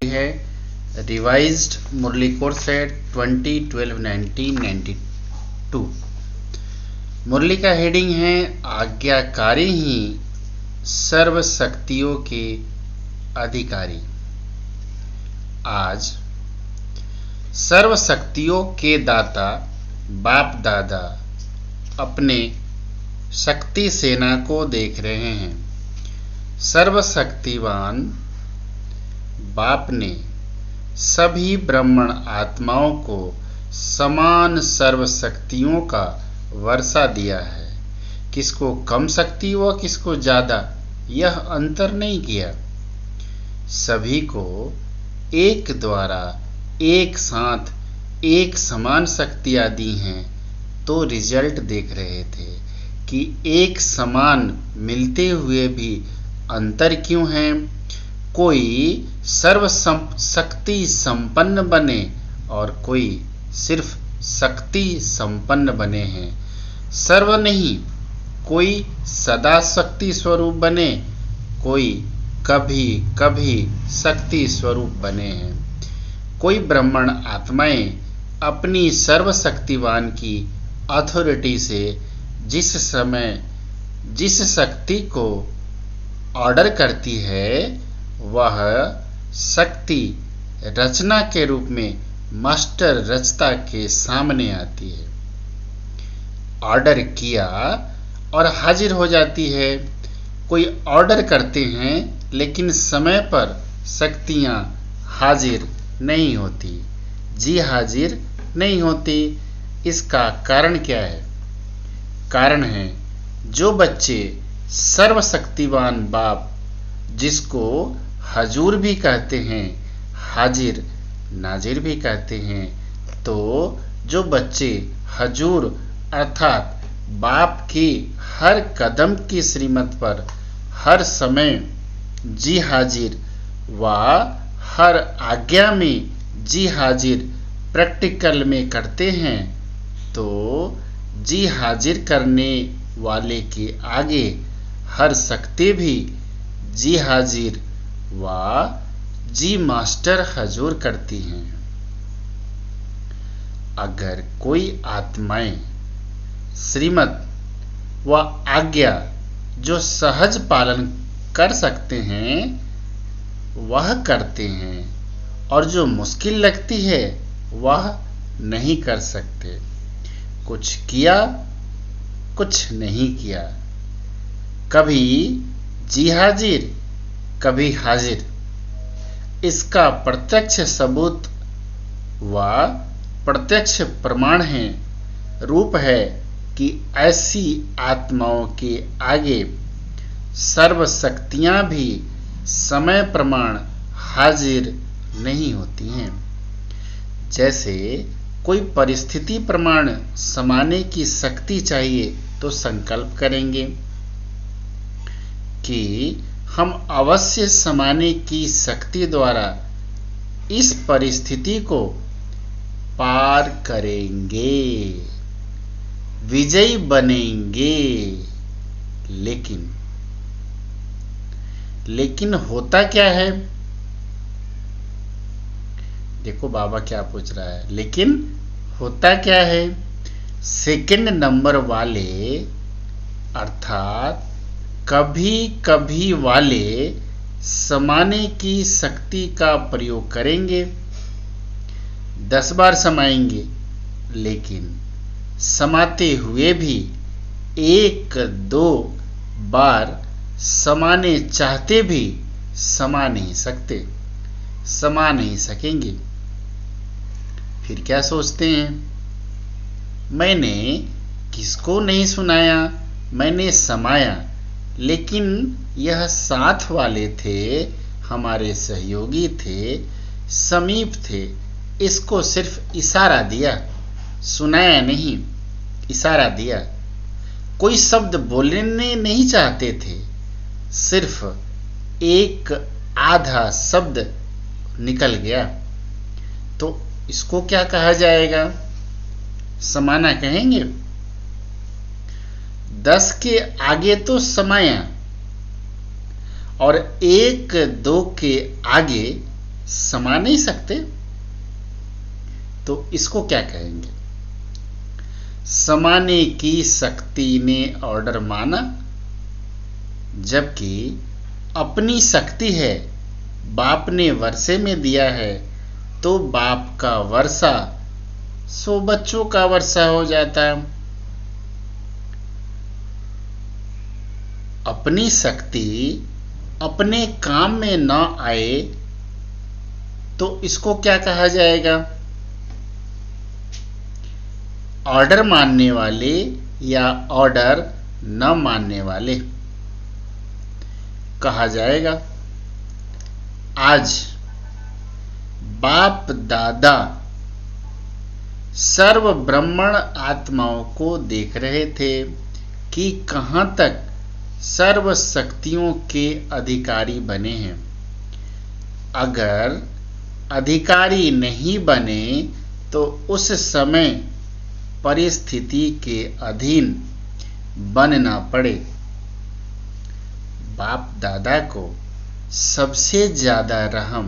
है रिवाइज्ड मुरली कोर्स है 2012-1992। मुरली का हेडिंग है आज्ञाकारी ही सर्व शक्तियों के अधिकारी। आज सर्व शक्तियों के दाता बाप दादा अपने शक्ति सेना को देख रहे हैं। सर्वशक्तिवान बाप ने सभी ब्राह्मण आत्माओं को समान सर्व शक्तियों का वर्षा दिया है। किसको कम शक्ति व किसको ज्यादा, यह अंतर नहीं किया। सभी को एक द्वारा एक साथ एक समान शक्तियां दी हैं। तो रिजल्ट देख रहे थे कि एक समान मिलते हुए भी अंतर क्यों है। कोई सर्व शक्ति संपन्न बने और कोई सिर्फ शक्ति संपन्न बने हैं। सर्व नहीं, कोई सदा शक्ति स्वरूप बने, कोई कभी कभी शक्ति स्वरूप बने हैं। कोई ब्राह्मण आत्माएं अपनी सर्वशक्तिवान की अथॉरिटी से जिस समय जिस शक्ति को ऑर्डर करती है, वह शक्ति रचना के रूप में मास्टर रचता के सामने आती है। ऑर्डर किया और हाजिर हो जाती है। कोई ऑर्डर करते हैं लेकिन समय पर शक्तियां हाजिर नहीं होती, जी हाजिर नहीं होती। इसका कारण क्या है? कारण है जो बच्चे सर्वशक्तिवान बाप, जिसको हजूर भी कहते हैं, हाजिर नाजिर भी कहते हैं, तो जो बच्चे हजूर अर्थात बाप की हर कदम की श्रीमत पर हर समय जी हाजिर व हर आज्ञा में जी हाजिर प्रैक्टिकल में करते हैं, तो जी हाजिर करने वाले के आगे हर शक्ति भी जी हाजिर व जी मास्टर हजूर करती हैं। अगर कोई आत्माएं श्रीमत व आज्ञा जो सहज पालन कर सकते हैं वह करते हैं, और जो मुश्किल लगती है वह नहीं कर सकते। कुछ किया कुछ नहीं किया, कभी जी हाजिर कभी हाजिर। इसका प्रत्यक्ष सबूत व प्रत्यक्ष प्रमाण है, रूप है कि ऐसी आत्माओं के आगे सर्व शक्तियां भी समय प्रमाण हाजिर नहीं होती हैं। जैसे कोई परिस्थिति प्रमाण समाने की शक्ति चाहिए तो संकल्प करेंगे कि हम अवश्य समाने की शक्ति द्वारा इस परिस्थिति को पार करेंगे, विजयी बनेंगे। लेकिन होता क्या है? देखो बाबा क्या पूछ रहा है, लेकिन होता क्या है? सेकंड नंबर वाले अर्थात कभी कभी वाले समाने की शक्ति का प्रयोग करेंगे, 10 बार समाएंगे, लेकिन समाते हुए भी 1-2 बार समाने चाहते भी समा नहीं सकते, समा नहीं सकेंगे। फिर क्या सोचते हैं? मैंने किसको नहीं सुनाया, मैंने समाया, लेकिन यह साथ वाले थे, हमारे सहयोगी थे, समीप थे, इसको सिर्फ इशारा दिया, सुनाया नहीं, इशारा दिया। कोई शब्द बोलने नहीं चाहते थे, सिर्फ एक आधा शब्द निकल गया, तो इसको क्या कहा जाएगा? समाना कहेंगे। 10 के आगे तो समाया और 1-2 के आगे समा नहीं सकते, तो इसको क्या कहेंगे? समाने की शक्ति ने ऑर्डर माना, जबकि अपनी शक्ति है, बाप ने वर्षे में दिया है, तो बाप का वर्षा 100 बच्चों का वर्षा हो जाता है। अपनी शक्ति अपने काम में न आए तो इसको क्या कहा जाएगा? ऑर्डर मानने वाले या ऑर्डर न मानने वाले कहा जाएगा। आज बाप दादा सर्व ब्राह्मण आत्माओं को देख रहे थे कि कहां तक सर्व शक्तियों के अधिकारी बने हैं। अगर अधिकारी नहीं बने तो उस समय परिस्थिति के अधीन बनना पड़े। बाप दादा को सबसे ज्यादा रहम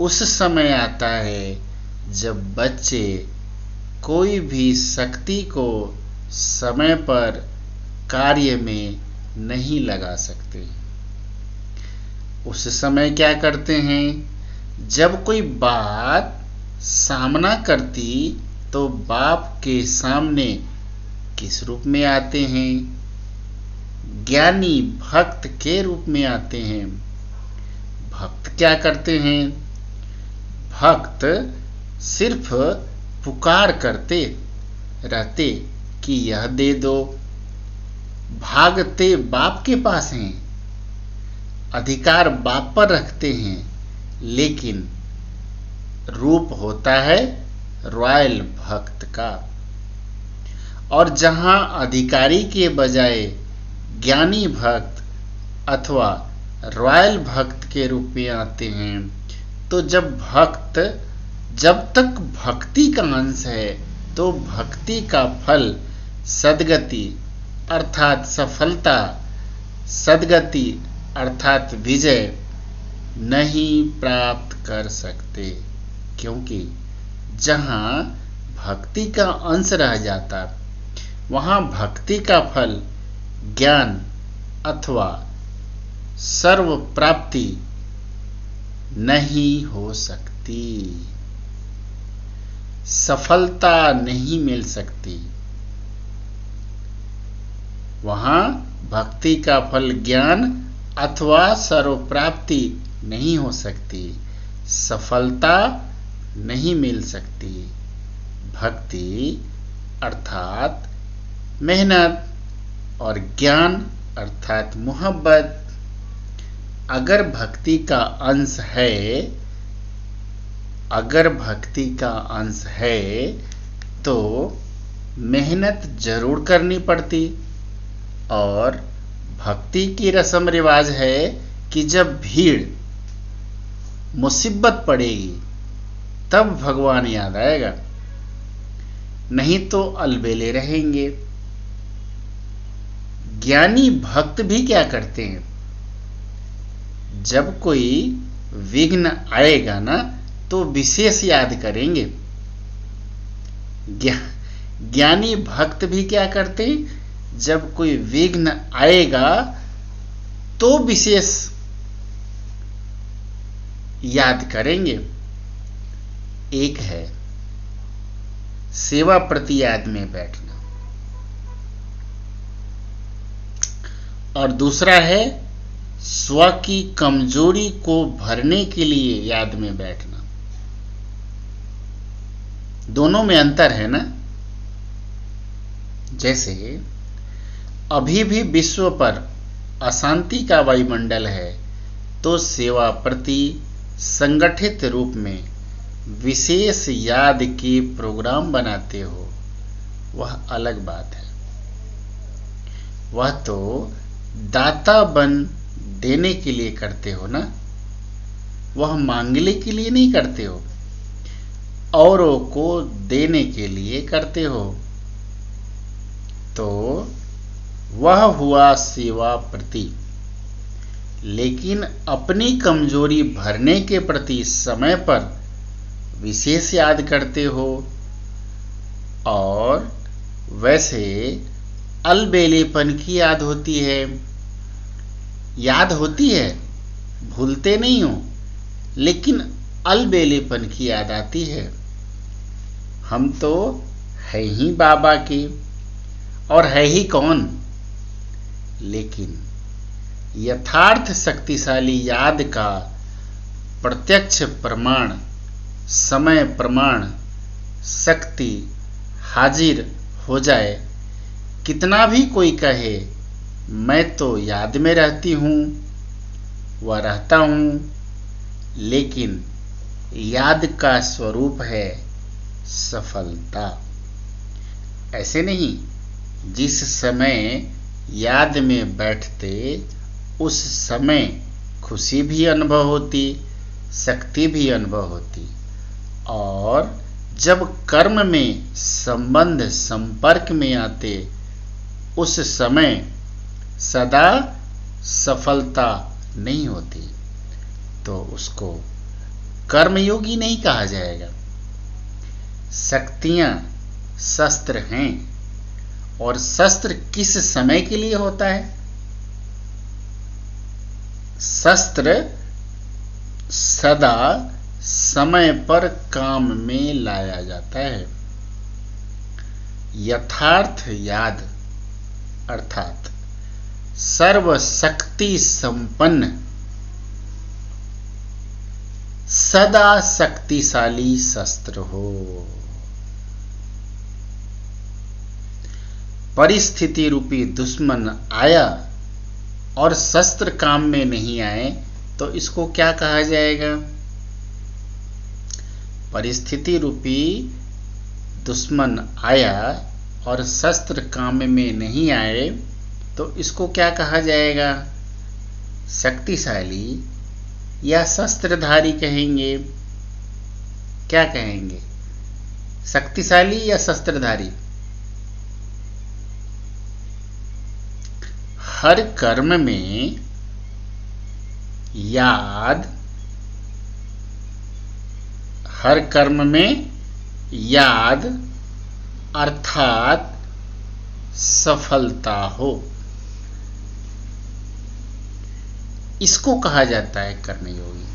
उस समय आता है जब बच्चे कोई भी शक्ति को समय पर कार्य में नहीं लगा सकते। उस समय क्या करते हैं? जब कोई बात सामना करती तो बाप के सामने किस रूप में आते हैं? ज्ञानी भक्त के रूप में आते हैं। भक्त क्या करते हैं? भक्त सिर्फ पुकार करते रहते कि यह दे दो, भागते बाप के पास हैं, अधिकार बाप पर रखते हैं, लेकिन रूप होता है रॉयल भक्त का। और जहां अधिकारी के बजाय ज्ञानी भक्त अथवा रॉयल भक्त के रूप में आते हैं, तो जब तक भक्ति का अंश है तो भक्ति का फल सद्गति अर्थात सफलता, सद्गति अर्थात विजय नहीं प्राप्त कर सकते, क्योंकि जहां भक्ति का अंश रह जाता वहां भक्ति का फल ज्ञान अथवा सर्व प्राप्ति नहीं हो सकती, सफलता नहीं मिल सकती। वहां भक्ति का फल ज्ञान अथवा सर्व प्राप्ति नहीं हो सकती, सफलता नहीं मिल सकती। भक्ति अर्थात मेहनत और ज्ञान अर्थात मोहब्बत। अगर भक्ति का अंश है तो मेहनत जरूर करनी पड़ती। और भक्ति की रस्म रिवाज है कि जब भीड़ मुसीबत पड़ेगी तब भगवान याद आएगा, नहीं तो अलबेले रहेंगे। ज्ञानी भक्त भी क्या करते हैं? जब कोई विघ्न आएगा ना तो विशेष याद करेंगे। ज्ञानी भक्त भी क्या करते हैं? जब कोई विघ्न आएगा तो विशेष याद करेंगे। एक है सेवा प्रति याद में बैठना और दूसरा है स्व की कमजोरी को भरने के लिए याद में बैठना। दोनों में अंतर है ना। जैसे अभी भी विश्व पर अशांति का वायुमंडल है, तो सेवा प्रति संगठित रूप में विशेष याद के प्रोग्राम बनाते हो, वह अलग बात है। वह तो दाता बन देने के लिए करते हो ना, वह मांगने के लिए नहीं करते हो, औरों को देने के लिए करते हो। तो वह हुआ सेवा प्रति। लेकिन अपनी कमजोरी भरने के प्रति समय पर विशेष याद करते हो, और वैसे अलबेलेपन की याद होती है, भूलते नहीं हो, लेकिन अलबेलेपन की याद आती है। हम तो है ही बाबा के, और है ही कौन, लेकिन यथार्थ शक्तिशाली याद का प्रत्यक्ष प्रमाण, समय प्रमाण, शक्ति हाजिर हो जाए। कितना भी कोई कहे मैं तो याद में रहती हूँ व रहता हूँ, लेकिन याद का स्वरूप है सफलता। ऐसे नहीं, जिस समय याद में बैठते उस समय खुशी भी अनुभव होती, शक्ति भी अनुभव होती, और जब कर्म में संबंध संपर्क में आते उस समय सदा सफलता नहीं होती, तो उसको कर्मयोगी नहीं कहा जाएगा। शक्तियां शस्त्र हैं, और शस्त्र किस समय के लिए होता है? शस्त्र सदा समय पर काम में लाया जाता है। यथार्थ याद अर्थात सर्वशक्ति संपन्न, सदा शक्तिशाली शस्त्र हो। परिस्थिति रूपी दुश्मन आया और शस्त्र काम में नहीं आए तो इसको क्या कहा जाएगा? परिस्थिति रूपी दुश्मन आया और शस्त्र काम में नहीं आए तो इसको क्या कहा जाएगा? शक्तिशाली या शस्त्रधारी कहेंगे? क्या कहेंगे, शक्तिशाली या शस्त्रधारी? हर कर्म में याद, हर कर्म में याद अर्थात सफलता हो, इसको कहा जाता है कर्मयोगी।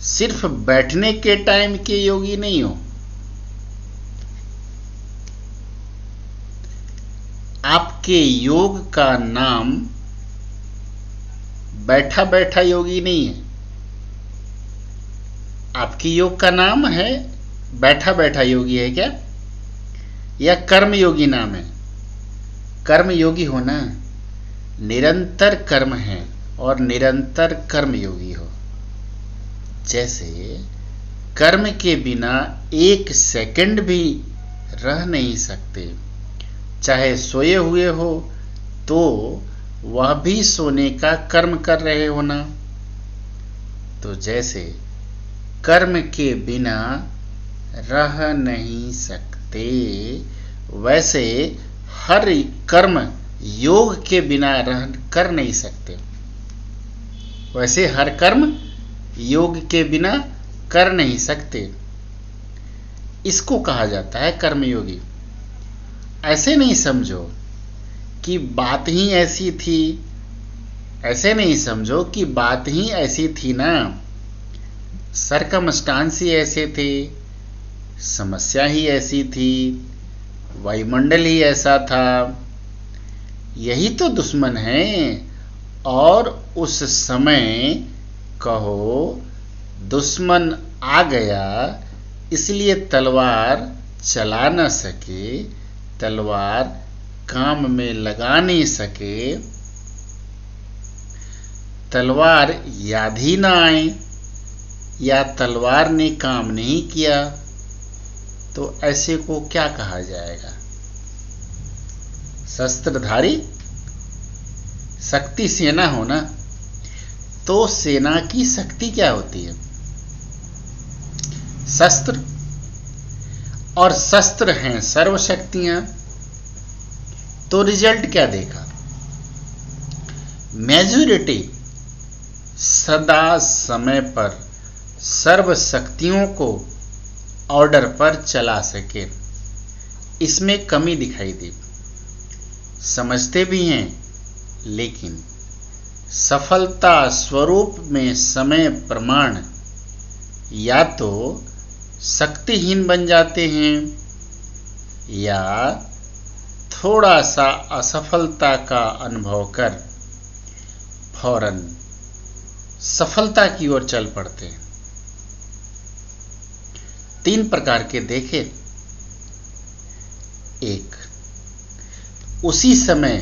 सिर्फ बैठने के टाइम के योगी नहीं हो, आपके योग का नाम बैठा बैठा योगी नहीं है। आपकी योग का नाम है बैठा बैठा योगी है क्या, या कर्म योगी नाम है? कर्म योगी होना निरंतर कर्म है और निरंतर कर्म योगी हो। जैसे कर्म के बिना एक सेकंड भी रह नहीं सकते, चाहे सोए हुए हो तो वह भी सोने का कर्म कर रहे हो ना। तो जैसे कर्म के बिना रह नहीं सकते, वैसे हर कर्म योग के बिना रह कर नहीं सकते। वैसे हर कर्म योग के बिना कर नहीं सकते, इसको कहा जाता है कर्मयोगी। ऐसे नहीं समझो कि बात ही ऐसी थी, ऐसे नहीं समझो कि बात ही ऐसी थी ना, सरकमस्टांस ही ऐसे थे, समस्या ही ऐसी थी, वायुमंडल ही ऐसा था, यही तो दुश्मन है। और उस समय कहो दुश्मन आ गया इसलिए तलवार चला न सके, तलवार काम में लगा नहीं सके, तलवार याद ही ना आए या तलवार ने काम नहीं किया, तो ऐसे को क्या कहा जाएगा? शस्त्रधारी? शक्ति सेना हो ना, तो सेना की शक्ति क्या होती है? शस्त्र, और शस्त्र हैं सर्वशक्तियां। तो रिजल्ट क्या देखा? मेजॉरिटी सदा समय पर सर्व शक्तियों को ऑर्डर पर चला सके, इसमें कमी दिखाई दी। समझते भी हैं, लेकिन सफलता स्वरूप में समय प्रमाण या तो शक्तिहीन बन जाते हैं या थोड़ा सा असफलता का अनुभव कर फौरन सफलता की ओर चल पड़ते हैं। 3 प्रकार के देखे। 1, उसी समय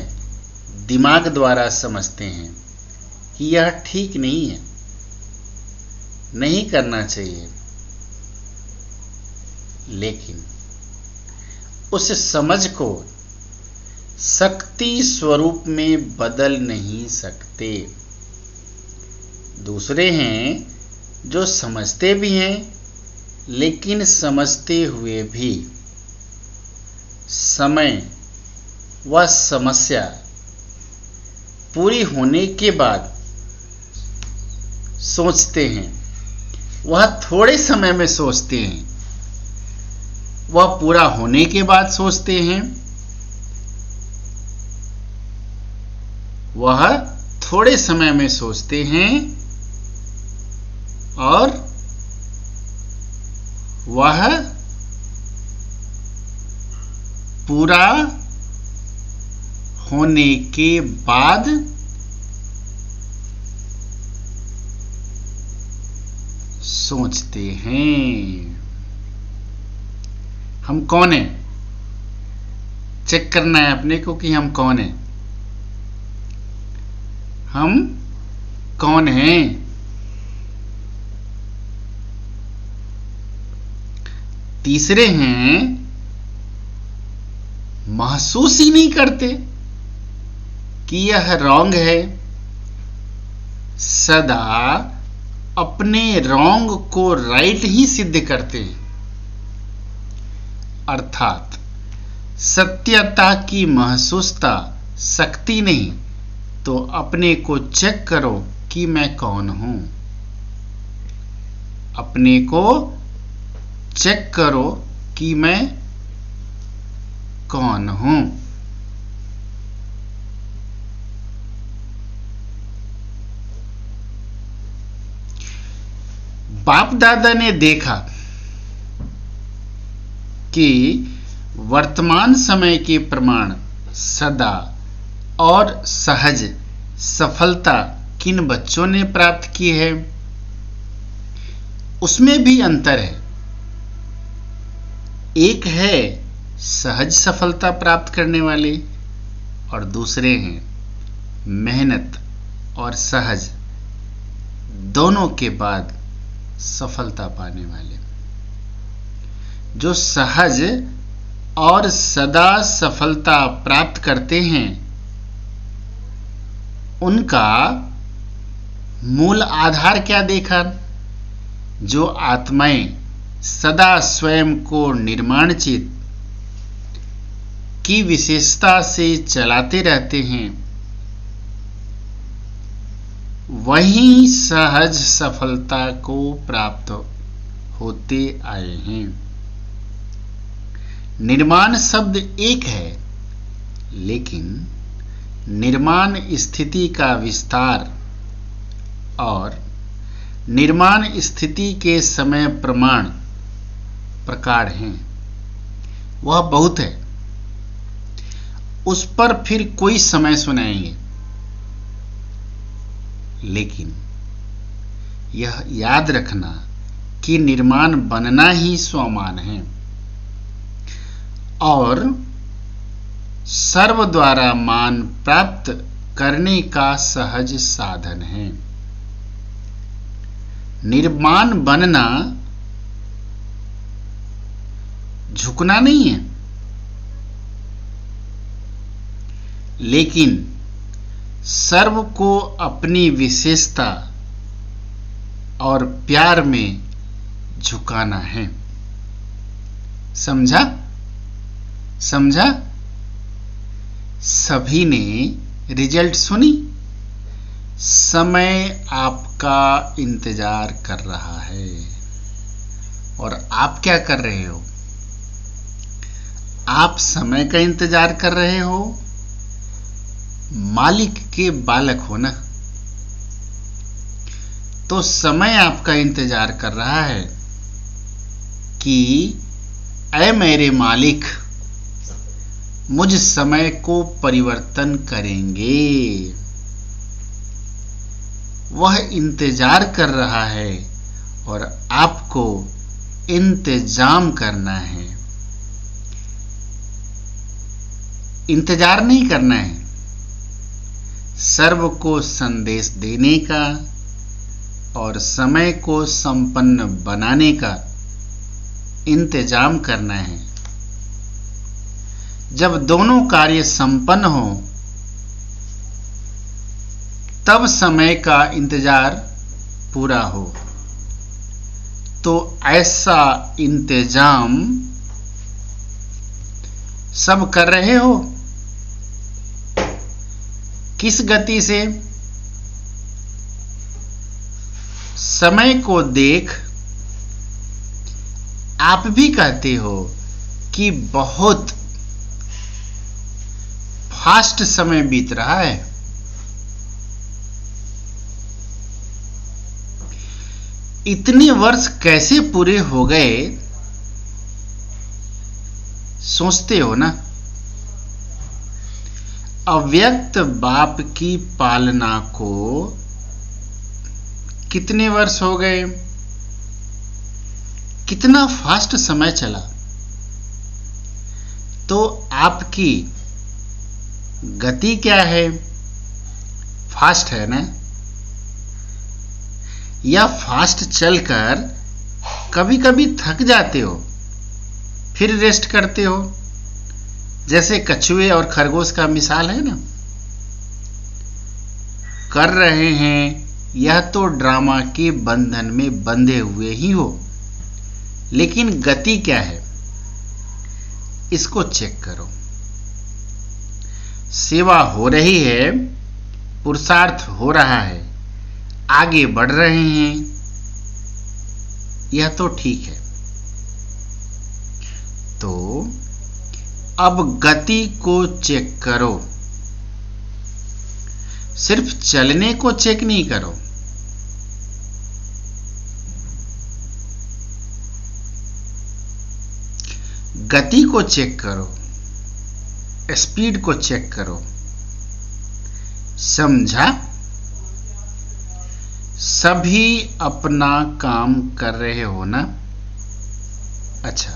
दिमाग द्वारा समझते हैं कि यह ठीक नहीं है, नहीं करना चाहिए, लेकिन उस समझ को शक्ति स्वरूप में बदल नहीं सकते। दूसरे हैं जो समझते भी हैं, लेकिन समझते हुए भी समय व समस्या पूरी होने के बाद सोचते हैं। वह थोड़े समय में सोचते हैं, वह पूरा होने के बाद सोचते हैं। वह थोड़े समय में सोचते हैं और वह पूरा होने के बाद सोचते हैं। हम कौन हैं? चेक करना है अपने को कि हम कौन हैं। हम कौन हैं? तीसरे हैं महसूस ही नहीं करते कि यह रॉन्ग है, सदा अपने रॉन्ग को राइट ही सिद्ध करते हैं। अर्थात सत्यता की महसूसता शक्ति नहीं, तो अपने को चेक करो कि मैं कौन हूं। अपने को चेक करो कि मैं कौन हूं। बाप दादा ने देखा कि वर्तमान समय के प्रमाण सदा और सहज सफलता किन बच्चों ने प्राप्त की है, उसमें भी अंतर है। एक है सहज सफलता प्राप्त करने वाले और दूसरे हैं मेहनत और सहज दोनों के बाद सफलता पाने वाले। जो सहज और सदा सफलता प्राप्त करते हैं, उनका मूल आधार क्या देखा? जो आत्माएं सदा स्वयं को निर्माणचित की विशेषता से चलाते रहते हैं, वही सहज सफलता को प्राप्त होते आए हैं। निर्माण शब्द एक है, लेकिन निर्माण स्थिति का विस्तार और निर्माण स्थिति के समय प्रमाण प्रकार हैं। वह बहुत है, उस पर फिर कोई समय सुनाएंगे। लेकिन यह याद रखना कि निर्माण बनना ही स्वमान है और सर्व द्वारा मान प्राप्त करने का सहज साधन है। निर्माण बनना झुकना नहीं है, लेकिन सर्व को अपनी विशेषता और प्यार में झुकाना है। समझा? समझा? सभी ने रिजल्ट सुनी। समय आपका इंतजार कर रहा है और आप क्या कर रहे हो? आप समय का इंतजार कर रहे हो। मालिक के बालक हो ना, तो समय आपका इंतजार कर रहा है कि ऐ मेरे मालिक, मुझ समय को परिवर्तन करेंगे। वह इंतजार कर रहा है और आपको इंतजाम करना है। इंतजार नहीं करना है, सर्व को संदेश देने का और समय को संपन्न बनाने का इंतजाम करना है। जब दोनों कार्य संपन्न हो तब समय का इंतजार पूरा हो। तो ऐसा इंतजाम सब कर रहे हो। किस गति से? समय को देख आप भी कहते हो कि बहुत फास्ट समय बीत रहा है। इतने वर्ष कैसे पूरे हो गए, सोचते हो ना। अव्यक्त बाप की पालना को कितने वर्ष हो गए, कितना फास्ट समय चला। तो आपकी गति क्या है? फास्ट है ना? या फास्ट चलकर कभी कभी थक जाते हो, फिर रेस्ट करते हो, जैसे कछुए और खरगोश का मिसाल है ना। कर रहे हैं यह तो ड्रामा के बंधन में बंधे हुए ही हो, लेकिन गति क्या है इसको चेक करो। सेवा हो रही है, पुरुषार्थ हो रहा है, आगे बढ़ रहे हैं, यह तो ठीक है। तो अब गति को चेक करो, सिर्फ चलने को चेक नहीं करो। गति को चेक करो, स्पीड को चेक करो। समझा? सभी अपना काम कर रहे हो ना? अच्छा,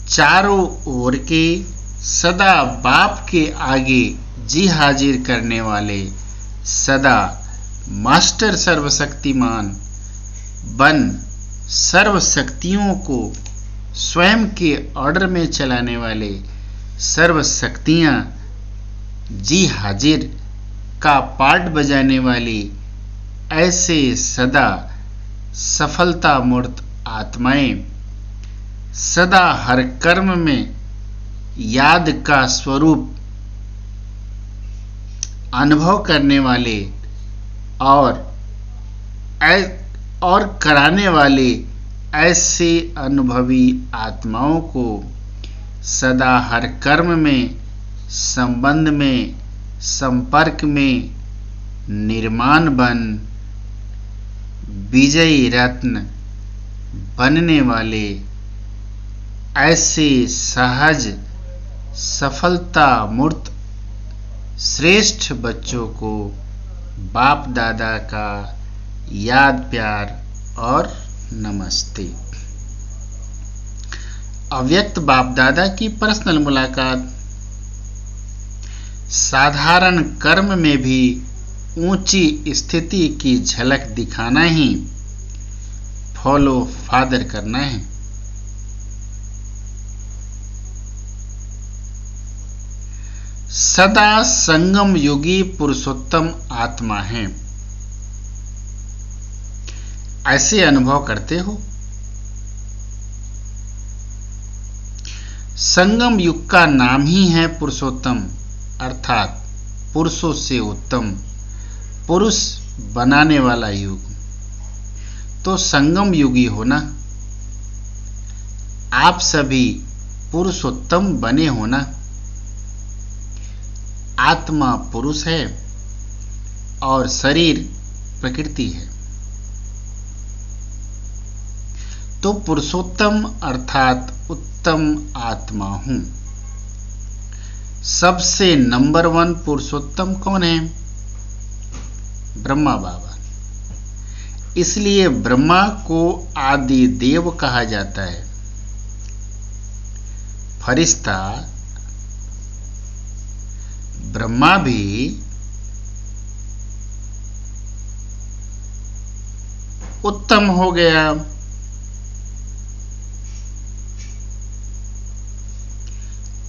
चारों ओर के सदा बाप के आगे जी हाजिर करने वाले सदा मास्टर सर्वशक्तिमान बन सर्व शक्तियों को स्वयं के ऑर्डर में चलाने वाले सर्व शक्तियां जी हाजिर का पार्ट बजाने वाली ऐसे सदा सफलता मूर्त आत्माएं, सदा हर कर्म में याद का स्वरूप अनुभव करने वाले और कराने वाले ऐसे अनुभवी आत्माओं को सदा हर कर्म में, संबंध में, संपर्क में निर्माण बन विजयी रत्न बनने वाले ऐसे सहज सफलता मूर्त श्रेष्ठ बच्चों को बाप दादा का याद प्यार और नमस्ते। अव्यक्त बाप दादा की पर्सनल मुलाकात। साधारण कर्म में भी ऊंची स्थिति की झलक दिखाना ही फॉलो फादर करना है। सदा संगम योगी पुरुषोत्तम आत्मा है, ऐसे अनुभव करते हो। संगम युग का नाम ही है पुरुषोत्तम, अर्थात पुरुषों से उत्तम, पुरुष बनाने वाला युग। तो संगम युगी हो ना, आप सभी पुरुषोत्तम बने हो ना। आत्मा पुरुष है और शरीर प्रकृति है। तो पुरुषोत्तम अर्थात उत्तम आत्मा हूं। सबसे नंबर 1 पुरुषोत्तम कौन है? ब्रह्मा बाबा। इसलिए ब्रह्मा को आदि देव कहा जाता है। फरिश्ता ब्रह्मा भी उत्तम हो गया।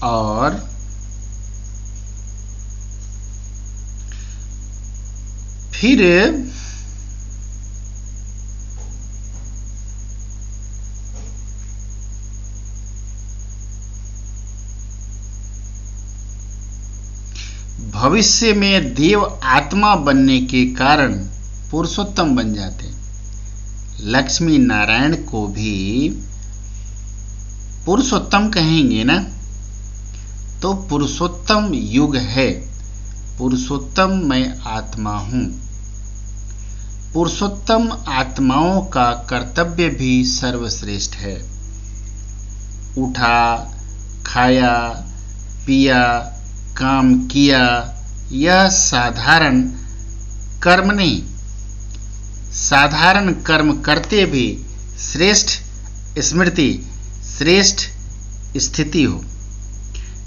और फिर भविष्य में देव आत्मा बनने के कारण पुरुषोत्तम बन जाते। लक्ष्मी नारायण को भी पुरुषोत्तम कहेंगे ना। तो पुरुषोत्तम युग है। पुरुषोत्तम मैं आत्मा हूं। पुरुषोत्तम आत्माओं का कर्तव्य भी सर्वश्रेष्ठ है। उठा, खाया, पिया, काम किया, यह साधारण कर्म नहीं। साधारण कर्म करते भी श्रेष्ठ स्मृति, श्रेष्ठ स्थिति हो,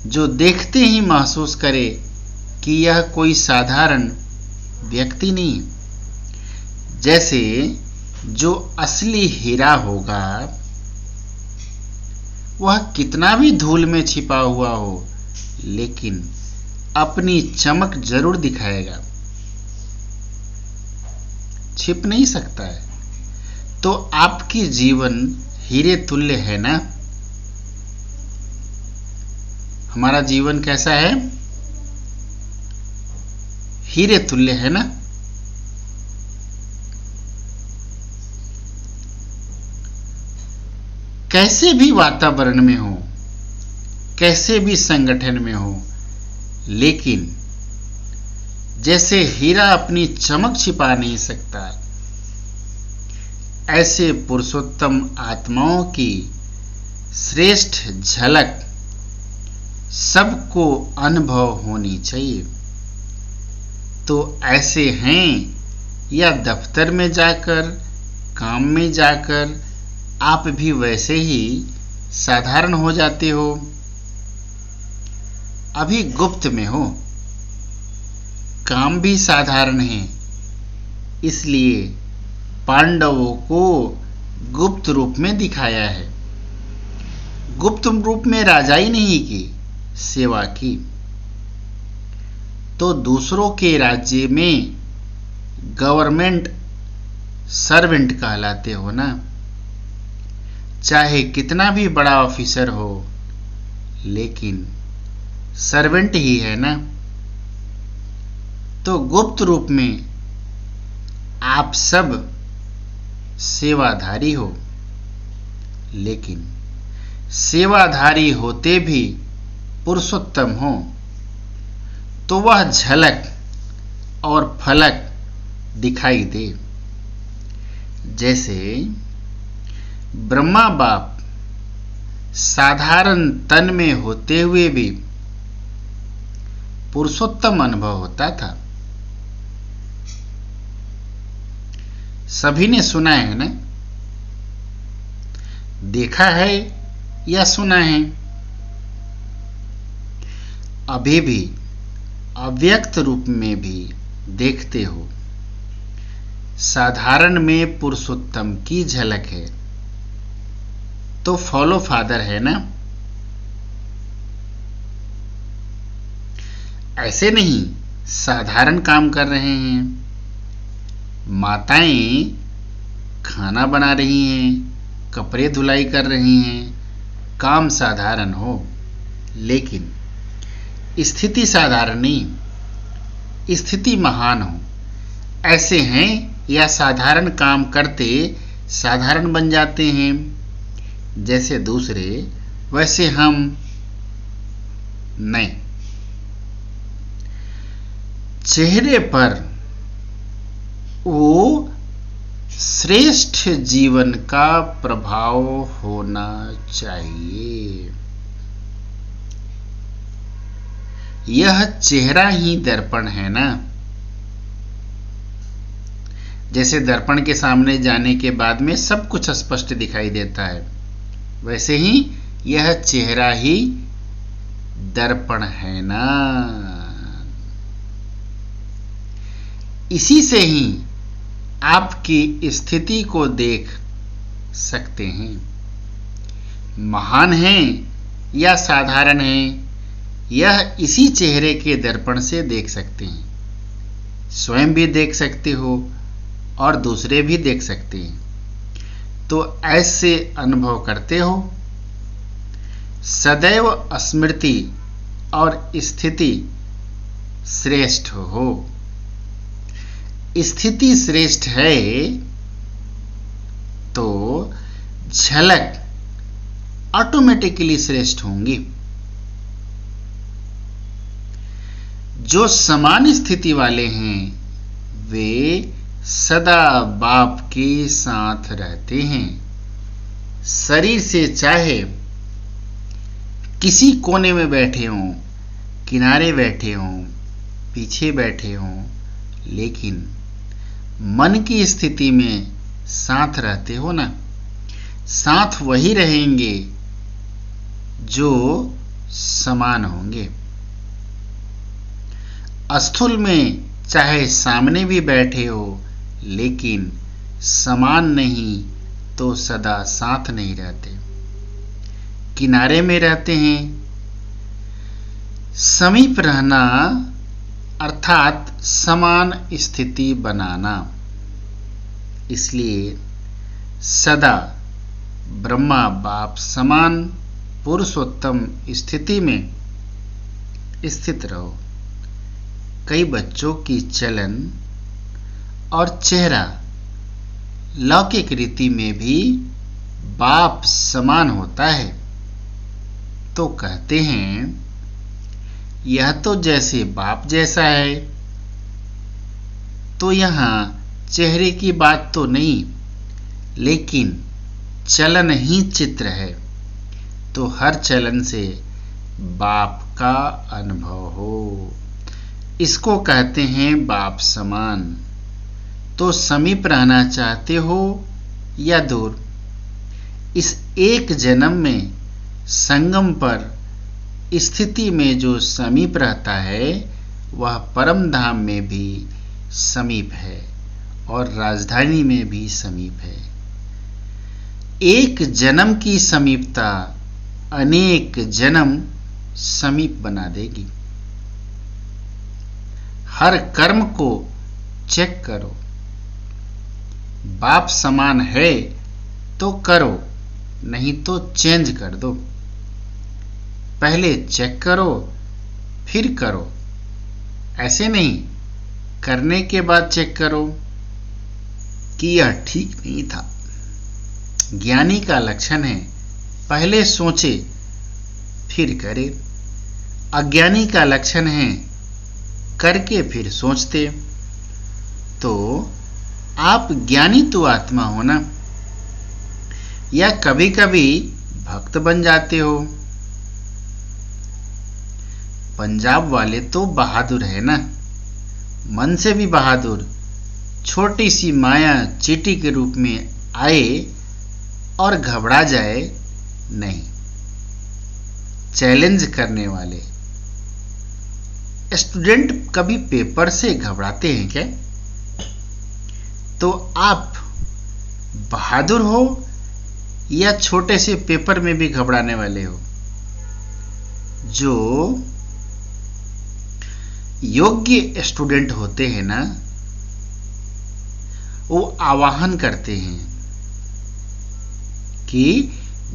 जो देखते ही महसूस करे कि यह कोई साधारण व्यक्ति नहीं। जैसे जो असली हीरा होगा वह कितना भी धूल में छिपा हुआ हो, लेकिन अपनी चमक जरूर दिखाएगा, छिप नहीं सकता है। तो आपकी जीवन हीरे तुल्य है ना। हमारा जीवन कैसा है? हीरे तुल्य है ना। कैसे भी वातावरण में हो, कैसे भी संगठन में हो, लेकिन जैसे हीरा अपनी चमक छिपा नहीं सकता, ऐसे पुरुषोत्तम आत्माओं की श्रेष्ठ झलक सबको अनुभव होनी चाहिए। तो ऐसे हैं या दफ्तर में जाकर, काम में जाकर आप भी वैसे ही साधारण हो जाते हो। अभी गुप्त में हो, काम भी साधारण है, इसलिए पांडवों को गुप्त रूप में दिखाया है। गुप्त रूप में राजाई नहीं की, सेवा की। तो दूसरों के राज्य में गवर्नमेंट सर्वेंट कहलाते हो ना। चाहे कितना भी बड़ा ऑफिसर हो, लेकिन सर्वेंट ही है ना। तो गुप्त रूप में आप सब सेवाधारी हो, लेकिन सेवाधारी होते भी पुरुषोत्तम हो, तो वह झलक और फलक दिखाई दे। जैसे ब्रह्मा बाप साधारण तन में होते हुए भी पुरुषोत्तम अनुभव होता था। सभी ने सुना है ना, देखा है या सुना है। अभी भी अव्यक्त रूप में भी देखते हो। साधारण में पुरुषोत्तम की झलक है, तो फॉलो फादर है ना। ऐसे नहीं साधारण काम कर रहे हैं। माताएं खाना बना रही हैं, कपड़े धुलाई कर रही हैं, काम साधारण हो, लेकिन स्थिति साधारण नहीं, स्थिति महान हो। ऐसे हैं या साधारण काम करते साधारण बन जाते हैं। जैसे दूसरे वैसे हम नहीं। चेहरे पर वो श्रेष्ठ जीवन का प्रभाव होना चाहिए। यह चेहरा ही दर्पण है ना। जैसे दर्पण के सामने जाने के बाद में सब कुछ स्पष्ट दिखाई देता है, वैसे ही यह चेहरा ही दर्पण है ना। इसी से ही आपकी स्थिति को देख सकते हैं। महान हैं या साधारण हैं, यह इसी चेहरे के दर्पण से देख सकते हैं। स्वयं भी देख सकते हो और दूसरे भी देख सकते हैं। तो ऐसे अनुभव करते हो। सदैव स्मृति और स्थिति श्रेष्ठ हो। स्थिति श्रेष्ठ है तो झलक ऑटोमेटिकली श्रेष्ठ होंगी। जो समान स्थिति वाले हैं वे सदा बाप के साथ रहते हैं। शरीर से चाहे किसी कोने में बैठे हों, किनारे बैठे हों, पीछे बैठे हों, लेकिन मन की स्थिति में साथ रहते हो ना। साथ वही रहेंगे जो समान होंगे। स्थूल में चाहे सामने भी बैठे हो, लेकिन समान नहीं तो सदा साथ नहीं रहते। किनारे में रहते हैं। समीप रहना अर्थात समान स्थिति बनाना। इसलिए सदा ब्रह्मा बाप समान पुरुषोत्तम स्थिति में स्थित रहो। कई बच्चों की चलन और चेहरा लौकिक रीति में भी बाप समान होता है, तो कहते हैं यह तो जैसे बाप जैसा है। तो यहां चेहरे की बात तो नहीं, लेकिन चलन ही चित्र है। तो हर चलन से बाप का अनुभव हो, इसको कहते हैं बाप समान। तो समीप रहना चाहते हो या दूर, इस एक जन्म में संगम पर स्थिति में जो समीप रहता है वह परम धाम में भी समीप है और राजधानी में भी समीप है। एक जन्म की समीपता अनेक जन्म समीप बना देगी। हर कर्म को चेक करो। बाप समान है तो करो, नहीं तो चेंज कर दो। पहले चेक करो फिर करो। ऐसे नहीं करने के बाद चेक करो कि यह ठीक नहीं था। ज्ञानी का लक्षण है पहले सोचे फिर करे। अज्ञानी का लक्षण है करके फिर सोचते। तो आप ज्ञानी तो आत्मा हो ना, या कभी कभी भक्त बन जाते हो। पंजाब वाले तो बहादुर है ना, मन से भी बहादुर। छोटी सी माया चींटी के रूप में आए और घबरा जाए नहीं। चैलेंज करने वाले स्टूडेंट कभी पेपर से घबराते हैं क्या? तो आप बहादुर हो या छोटे से पेपर में भी घबराने वाले हो? जो योग्य स्टूडेंट होते हैं ना, वो आवाहन करते हैं कि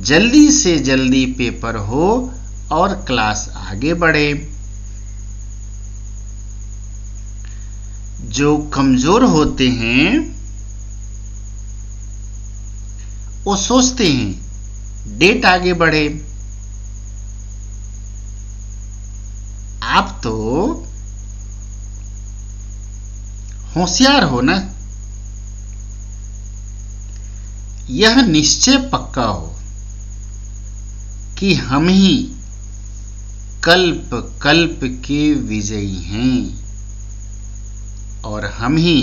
जल्दी से जल्दी पेपर हो और क्लास आगे बढ़े। जो कमजोर होते हैं वो सोचते हैं डेट आगे बढ़े। आप तो होशियार हो ना, यह निश्चय पक्का हो कि हम ही कल्प कल्प के विजयी हैं और हम ही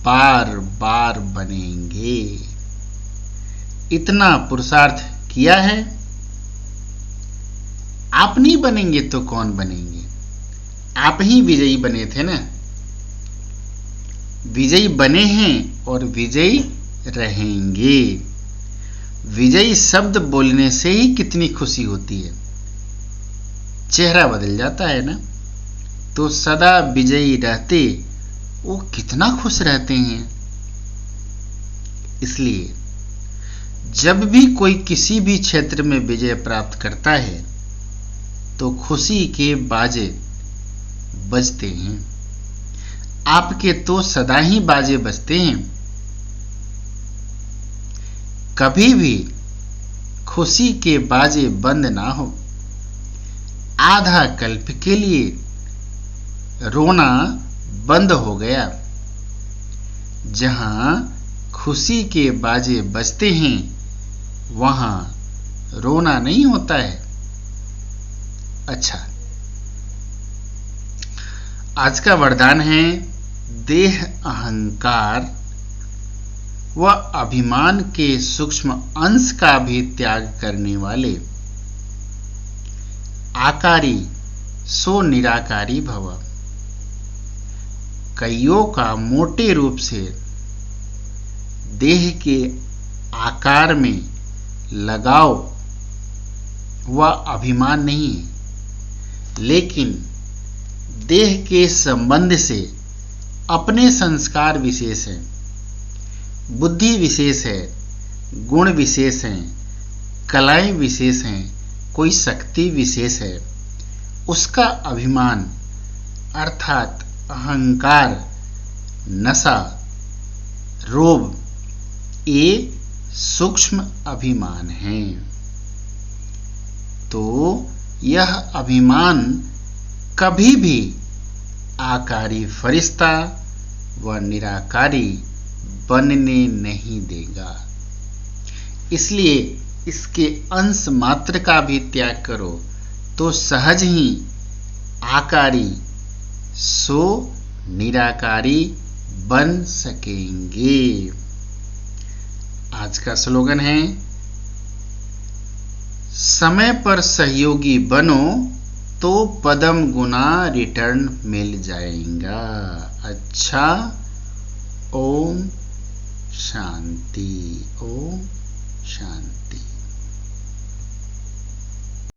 बार बार बनेंगे। इतना पुरुषार्थ किया है, आप नहीं बनेंगे तो कौन बनेंगे? आप ही विजयी बने थे ना, विजयी बने हैं और विजयी रहेंगे। विजयी शब्द बोलने से ही कितनी खुशी होती है, चेहरा बदल जाता है ना। तो सदा विजयी रहते वो कितना खुश रहते हैं। इसलिए जब भी कोई किसी भी क्षेत्र में विजय प्राप्त करता है तो खुशी के बाजे बजते हैं। आपके तो सदा ही बाजे बजते हैं। कभी भी खुशी के बाजे बंद ना हो। आधा कल्प के लिए रोना बंद हो गया। जहां खुशी के बाजे बजते हैं वहां रोना नहीं होता है। अच्छा, आज का वरदान है देह अहंकार व अभिमान के सूक्ष्म अंश का भी त्याग करने वाले आकारी सो निराकारी भव। कईयों का मोटे रूप से देह के आकार में लगाव व अभिमान नहीं है, लेकिन देह के संबंध से अपने संस्कार विशेष हैं, बुद्धि विशेष है, गुण विशेष हैं, कलाएं विशेष हैं, कोई शक्ति विशेष है। उसका अभिमान अर्थात अहंकार, नशा, रोब, ये सूक्ष्म अभिमान है। तो यह अभिमान कभी भी आकारी फरिश्ता व निराकारी बनने नहीं देगा। इसलिए इसके अंश मात्र का भी त्याग करो तो सहज ही आकारी सो निराकारी बन सकेंगे। आज का स्लोगन है, समय पर सहयोगी बनो तो पदम गुना रिटर्न मिल जाएगा। अच्छा, ओम शांति, ओम शांति।